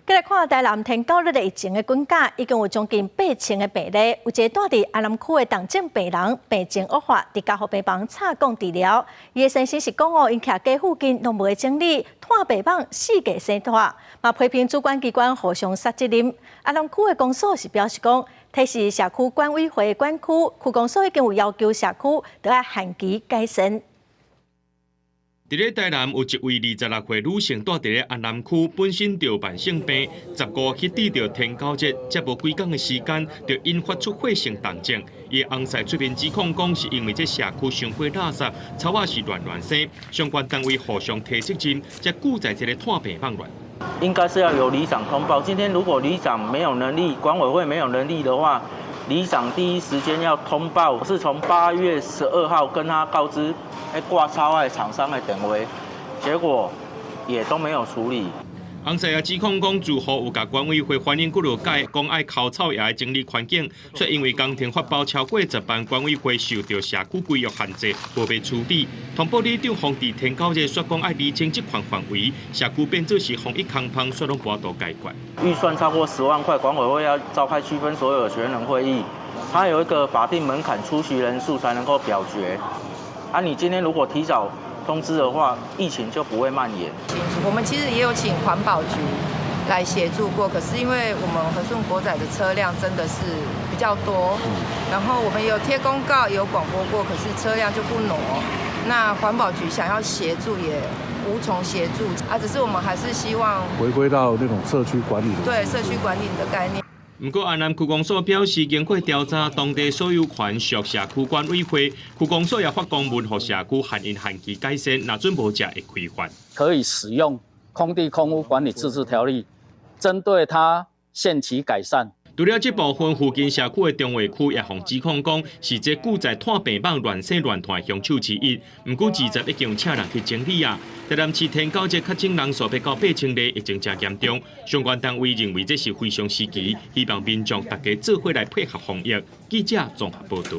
再来看台南天9日疫情的滚价，已经有将近8000个病例。有一个住伫安南区的重症病人，病情恶化，伫家护病房插管治疗。伊的先生是讲因徛家附近拢无整理，拖病房4个生拖，嘛批评主管机关互相杀责任。安南区的公所是表示讲，提示社区管委会的管区，区公所已经有要求社区得要限期改善。 伫咧台南有一位26岁女性住伫咧安南区，本身就慢性病，15去抵着天9节，才无几天的时间，就引发出血性重症。伊翁婿出面指控讲，是因为这社区伤过垃圾，草啊是乱生，相关单位互相提责任，才固在这个拖病放乱。应该是要由里长通报。今天如果里长没有能力，管委会没有能力的话， 里长第一时间要通报，我是从8月12号跟他告知，挂超爱厂商的电话，结果也都没有处理。翁婿也指控讲，住户有甲管委会反映过落解，讲爱靠草也的整理环境，却因为工程发包超过10班，管委会受到社区规约限制，无被处理。通报里长黄伫天9日说讲爱厘清这款范围，社区变做是防疫空棚，说拢无度解决。 预算超过10万块，管委会要召开区分所有权人会议，它有一个法定门槛，出席人数才能够表决。你今天如果提早通知的话，疫情就不会蔓延。我们其实也有请环保局来协助过，可是因为我们和顺国仔的车辆真的是比较多，然后我们也有贴公告，也有广播过，可是车辆就不挪。那环保局想要协助也 无从协助只是我们还是希望回归到那种社区管理的社区管理的概念。不过，安南区公所表示，经过调查，当地所有权属社区管委会，区公所也发公文予社区限因限期改善，若准无者会开罚。可以使用空地空屋管理自治条例，针对它限期改善。 除了这部分，附近社区的中卫区也互指控讲，是这旧在拖病房乱生乱拖的凶手之一。不过20已经有请人去整理啊。台南市天9节确诊人数达到8000例，疫情真严重。相关单位认为这是非常时期，希望民众大家做伙来配合防疫。记者综合报道。